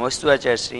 नमोस्तु आचार्य श्री।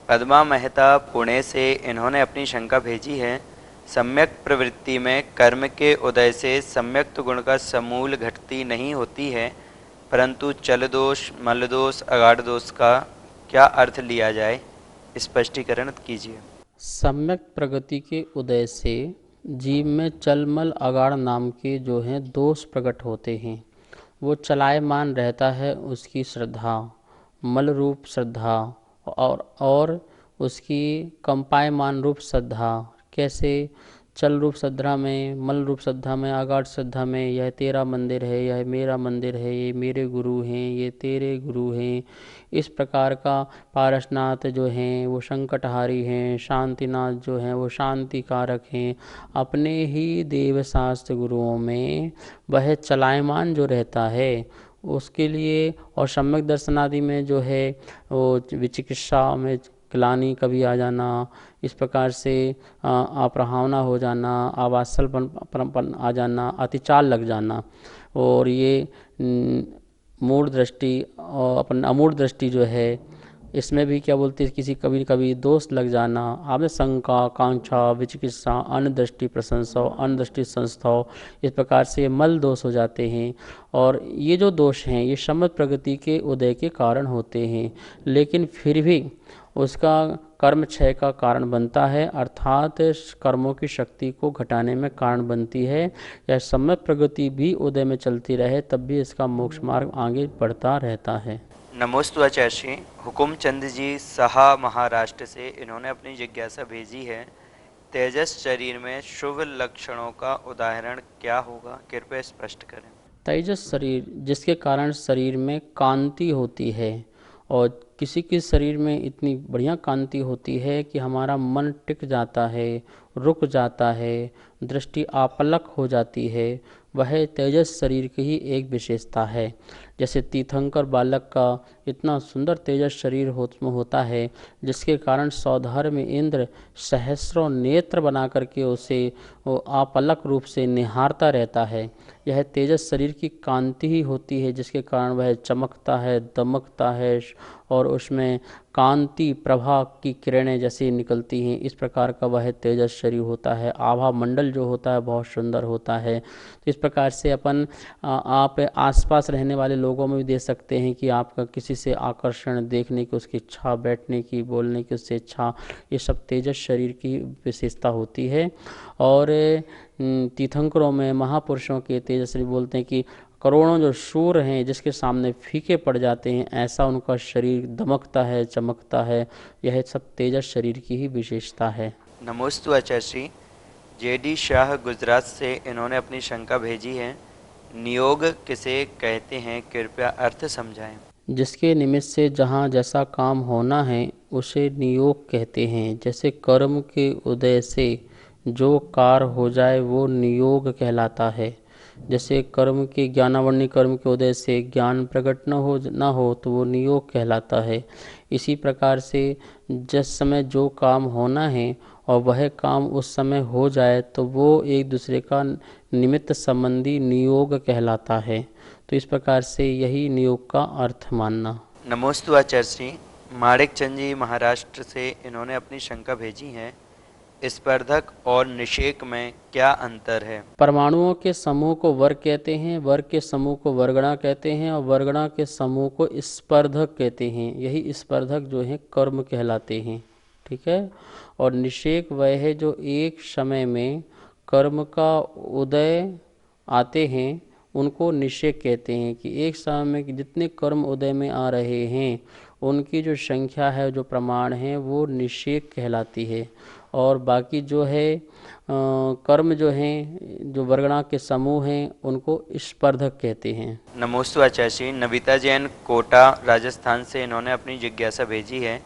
पद्मा मेहता पुणे से इन्होंने अपनी शंका भेजी है। सम्यक प्रवृत्ति में कर्म के उदय से सम्यक्त गुण का समूल घटती नहीं होती है, परंतु चल दोष, मल दोष, अगाढ़ दोष का क्या अर्थ लिया जाए, स्पष्टीकरण कीजिए। सम्यक प्रगति के उदय से जीव में चलमल अगाड़ नाम के जो हैं दोष प्रकट होते हैं। वो चलायमान रहता है उसकी श्रद्धा, मल रूप श्रद्धा और उसकी कंपायमान रूप श्रद्धा। कैसे? चल रूप श्रद्धा में, मल रूप श्रद्धा में, अगाढ़ श्रद्धा में, यह तेरा मंदिर है, यह मेरा मंदिर है, ये मेरे गुरु हैं, ये तेरे गुरु हैं। इस प्रकार का पारसनाथ जो हैं वो संकटहारी हैं, शांतिनाथ जो हैं वो शांति कारक हैं। अपने ही देवशास्त्र गुरुओं में वह चलायमान जो रहता है उसके लिए, और सम्यक दर्शनादि में जो है वो विचिकित्सा में ग्लानि कभी आ जाना, इस प्रकार से अपराहना हो जाना, आवासलपन आ जाना, अतिचाल लग जाना, और ये मूढ़ दृष्टि और अपन अमूढ़ दृष्टि जो है इसमें भी क्या बोलते हैं, किसी कभी कभी दोष लग जाना, आपने शंका, कांक्षा, विचिकित्सा, अन्न दृष्टि प्रशंसा, अन्न दृष्टि संस्था, इस प्रकार से मल दोष हो जाते हैं। और ये जो दोष हैं ये सम्यक प्रगति के उदय के कारण होते हैं, लेकिन फिर भी उसका कर्म क्षय का कारण बनता है, अर्थात कर्मों की शक्ति को घटाने में कारण बनती है। यह सम्यक प्रगति भी उदय में चलती रहे तब भी इसका मोक्ष मार्ग आगे बढ़ता रहता है। नमोस्तु आचार्य श्री। हुकुमचंद जी सहा महाराष्ट्र से इन्होंने अपनी जिज्ञासा भेजी है। तेजस शरीर में शुभ लक्षणों का उदाहरण क्या होगा, कृपया स्पष्ट करें। तेजस शरीर जिसके कारण शरीर में कांति होती है, और किसी के शरीर में इतनी बढ़िया कांति होती है कि हमारा मन टिक जाता है, रुक जाता है, दृष्टि आपलक हो जाती है, वह तेजस शरीर की ही एक विशेषता है। जैसे तीर्थंकर बालक का इतना सुंदर तेजस शरीर होता है जिसके कारण सौधर में इंद्र सहस्रों नेत्र बना करके उसे वो आपलक रूप से निहारता रहता है। यह तेजस शरीर की कांति ही होती है जिसके कारण वह चमकता है, दमकता है, और उसमें कांति प्रभा की किरणें जैसी निकलती हैं। इस प्रकार का वह तेजस शरीर होता है। आभा मंडल जो होता है बहुत सुंदर होता है। तो इस प्रकार से अपन आप आसपास रहने वाले लोगों में भी देख सकते हैं कि आपका किसी से आकर्षण, देखने की उसकी इच्छा, बैठने की, बोलने की उससे इच्छा, ये सब तेजस शरीर की विशेषता होती है। और तीर्थंकरों में महापुरुषों के तेजस शरीर बोलते हैं कि करोड़ों जो शूर हैं जिसके सामने फीके पड़ जाते हैं, ऐसा उनका शरीर दमकता है, चमकता है। यह सब तेजस शरीर की ही विशेषता है। नमोस्तु आचार्य श्री। जेडी शाह गुजरात से इन्होंने अपनी शंका भेजी है। नियोग किसे कहते हैं, कृपया अर्थ समझाएं। जिसके निमित्त से जहाँ जैसा काम होना है उसे नियोग कहते हैं। जैसे कर्म के उदय से जो कार्य हो जाए वो नियोग कहलाता है। जैसे कर्म के ज्ञानावरणी कर्म के उदय से ज्ञान प्रकट न हो तो वो नियोग कहलाता है। इसी प्रकार से जिस समय जो काम होना है और वह काम उस समय हो जाए तो वो एक दूसरे का निमित्त संबंधी नियोग कहलाता है। तो इस प्रकार से यही नियोग का अर्थ मानना। नमोस्तु आचार्य श्री। माणिक चंद जी महाराष्ट्र से इन्होंने अपनी शंका भेजी है। स्पर्धक और निषेक में क्या अंतर है। परमाणुओं के समूह को वर्ग कहते हैं, वर्ग के समूह को वर्गणा कहते हैं, और वर्गणा के समूह को स्पर्धक कहते हैं। यही स्पर्धक जो हैं कर्म कहलाते हैं। ठीक है। और निषेक वह है जो एक समय में कर्म का उदय आते हैं, उनको निषेक कहते हैं। कि एक समय में जितने कर्म उदय में आ रहे हैं उनकी जो संख्या है, जो प्रमाण है, वो निषेक कहलाती है। और बाकी जो है कर्म जो हैं, जो वर्गणा के समूह हैं, उनको स्पर्धक कहते हैं। नमोस्तु आचार्य श्री। नविता जैन कोटा राजस्थान से इन्होंने अपनी जिज्ञासा भेजी है।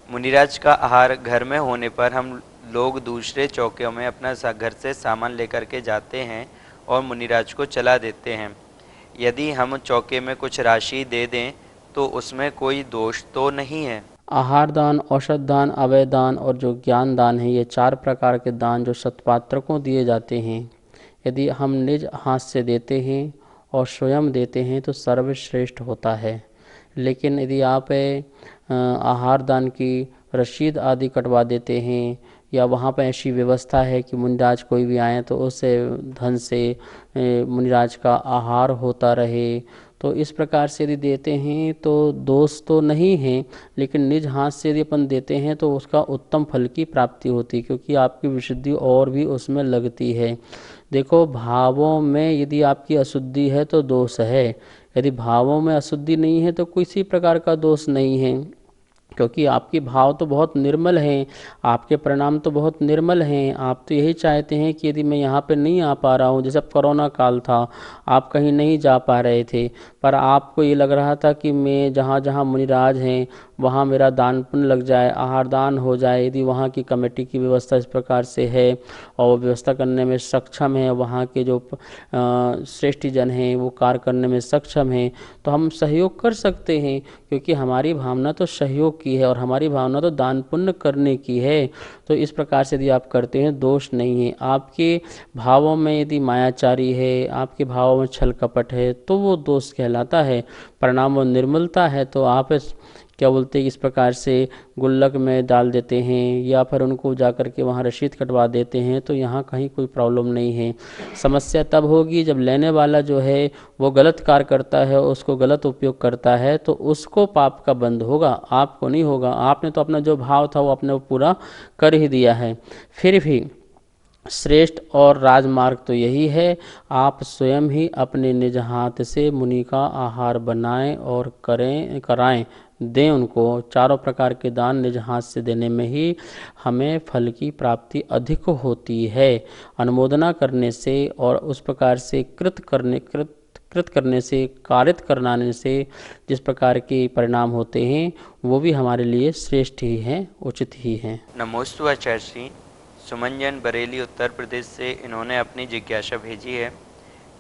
मुनिराज का आहार घर में होने पर हम लोग दूसरे चौकियों में अपना घर से सामान लेकर के जाते हैं और मुनिराज को चला देते हैं। यदि हम चौके में कुछ राशि दे दें तो उसमें कोई दोष तो नहीं है। आहार दान, औषध दान, अवय दान और जो ज्ञान दान है, ये 4 प्रकार के दान जो सत्पात्र को दिए जाते हैं, यदि हम निज हाथ से देते हैं और स्वयं देते हैं तो सर्वश्रेष्ठ होता है। लेकिन यदि आप आहार दान की रसीद आदि कटवा देते हैं या वहाँ पर ऐसी व्यवस्था है कि मुनिराज कोई भी आए तो उस धन से मुनिराज का आहार होता रहे, तो इस प्रकार से यदि देते हैं तो दोष तो नहीं है, लेकिन निज हाथ से यदि अपन देते हैं तो उसका उत्तम फल की प्राप्ति होती है, क्योंकि आपकी विशुद्धि और भी उसमें लगती है। देखो, भावों में यदि आपकी अशुद्धि है तो दोष है, यदि भावों में अशुद्धि नहीं है तो किसी प्रकार का दोष नहीं है, क्योंकि आपके भाव तो बहुत निर्मल हैं, आपके परिणाम तो बहुत निर्मल हैं। आप तो यही चाहते हैं कि यदि मैं यहाँ पे नहीं आ पा रहा हूँ, जैसे अब कोरोना काल था, आप कहीं नहीं जा पा रहे थे, पर आपको ये लग रहा था कि मैं जहाँ जहाँ मुनिराज हैं वहाँ मेरा दान पुण्य लग जाए, आहार दान हो जाए। यदि वहाँ की कमेटी की व्यवस्था इस प्रकार से है और वो व्यवस्था करने में सक्षम है, वहाँ के जो श्रेष्ठ जन हैं वो कार्य करने में सक्षम हैं, तो हम सहयोग कर सकते हैं, क्योंकि हमारी भावना तो सहयोग की है और हमारी भावना तो दान पुण्य करने की है। तो इस प्रकार से यदि आप करते हैं दोष नहीं है। आपके भावों में यदि मायाचारी है, आपके भावों में छल कपट है, तो वो दोष कहलाता है। परिणाम वो निर्मलता है, तो आप क्या बोलते हैं इस प्रकार से गुल्लक में डाल देते हैं या फिर उनको जा कर के वहाँ रसीद कटवा देते हैं, तो यहाँ कहीं कोई प्रॉब्लम नहीं है। समस्या तब होगी जब लेने वाला जो है वो गलत कार्य करता है, उसको गलत उपयोग करता है, तो उसको पाप का बंध होगा, आपको नहीं होगा। आपने तो अपना जो भाव था वो अपने वो पूरा कर ही दिया है। फिर भी श्रेष्ठ और राजमार्ग तो यही है, आप स्वयं ही अपने निज हाथ से मुनि का आहार बनाएं और कराएं, दें उनको। चारों प्रकार के दान निज हाथ से देने में ही हमें फल की प्राप्ति अधिक होती है। अनुमोदना करने से और उस प्रकार से कृत करने से, कारित कराने से जिस प्रकार के परिणाम होते हैं वो भी हमारे लिए श्रेष्ठ ही हैं, उचित ही हैं। नमोस्तु आचार्य श्री। सुमन बरेली उत्तर प्रदेश से इन्होंने अपनी जिज्ञासा भेजी है।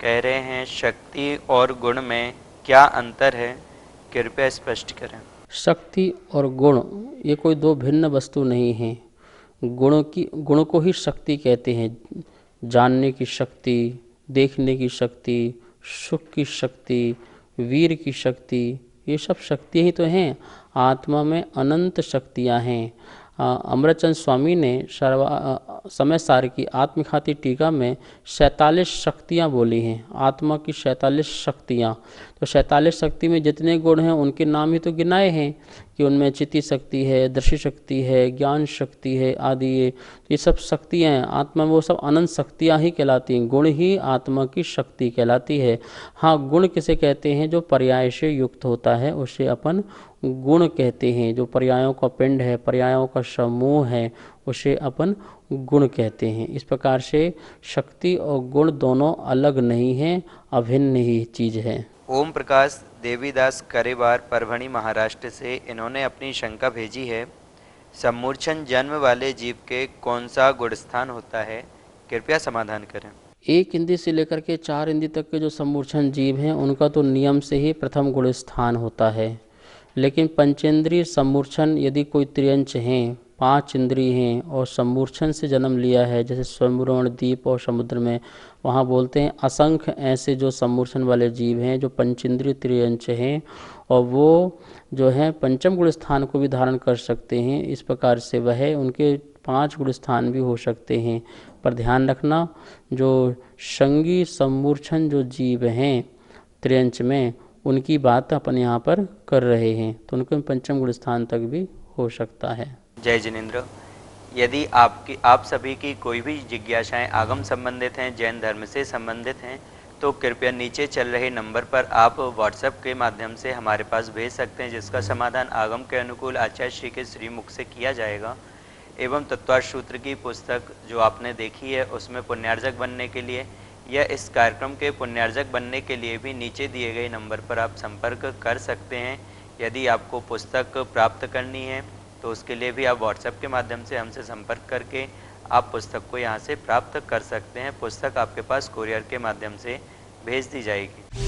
कह रहे हैं शक्ति और गुण में क्या अंतर है, कृपया स्पष्ट करें। शक्ति और गुण ये कोई दो भिन्न वस्तु नहीं हैं। गुण को ही शक्ति कहते हैं। जानने की शक्ति, देखने की शक्ति, सुख की शक्ति, वीर की शक्ति, ये सब शक्तियाँ ही तो हैं। आत्मा में अनंत शक्तियाँ हैं। अमृतचंद स्वामी ने समय सार की आत्मघाती टीका में 47 शक्तियाँ बोली हैं, आत्मा की 47 शक्तियाँ। तो 47 शक्ति में जितने गुण हैं उनके नाम ही तो गिनाए हैं कि उनमें चित्ती शक्ति है, दृष्टि शक्ति है, ज्ञान शक्ति है आदि। ये सब शक्तियाँ हैं आत्मा में, वो सब अनंत शक्तियाँ ही कहलाती हैं। गुण ही आत्मा की शक्ति कहलाती है। हाँ, गुण किसे कहते हैं? जो पर्याय से युक्त होता है उसे अपन गुण कहते हैं। जो पर्यायों का पिंड है, पर्यायों का समूह है, उसे अपन गुण कहते हैं। इस प्रकार से शक्ति और गुण दोनों अलग नहीं हैं, अभिन्न ही चीज़ है। ओम प्रकाश देवीदास करेबार परभणी महाराष्ट्र से इन्होंने अपनी शंका भेजी है। सम्मूर्छन जन्म वाले जीव के कौन सा गुण स्थान होता है, कृपया समाधान करें। 1 इंद्री से लेकर के 4 इंद्री तक के जो सम्मूर्छन जीव हैं उनका तो नियम से ही प्रथम गुण स्थान होता है। लेकिन पंचेंद्रिय सम्मूर्छन यदि कोई त्रियंच हैं, 5 इंद्रिय हैं और सम्मूर्छन से जन्म लिया है, जैसे स्वयंभ्रवण द्वीप और समुद्र में, वहाँ बोलते हैं असंख्य ऐसे जो सम्मूर्छन वाले जीव हैं जो पंचेंद्रिय त्रियंच हैं और वो जो है पंचम गुण स्थान को भी धारण कर सकते हैं। इस प्रकार से वह उनके 5 गुण स्थान भी हो सकते हैं। पर ध्यान रखना, जो संगी सम्मूर्छन जो जीव हैं त्रियंच में, उनकी बात अपन यहाँ पर कर रहे हैं, तो उनको पंचम गुण स्थान तक भी हो सकता है। जय जिनेन्द्र। यदि आप सभी की कोई भी जिज्ञासाएं आगम संबंधित हैं, जैन धर्म से संबंधित हैं, तो कृपया नीचे चल रहे नंबर पर आप व्हाट्सएप के माध्यम से हमारे पास भेज सकते हैं, जिसका समाधान आगम के अनुकूल आचार्य श्री के श्रीमुख से किया जाएगा। एवं तत्वार्थ सूत्र की पुस्तक जो आपने देखी है उसमें पुण्यार्जक बनने के लिए या इस कार्यक्रम के पुण्यार्जक बनने के लिए भी नीचे दिए गए नंबर पर आप संपर्क कर सकते हैं। यदि आपको पुस्तक प्राप्त करनी है तो उसके लिए भी आप व्हाट्सएप के माध्यम से हमसे संपर्क करके आप पुस्तक को यहाँ से प्राप्त कर सकते हैं। पुस्तक आपके पास कुरियर के माध्यम से भेज दी जाएगी।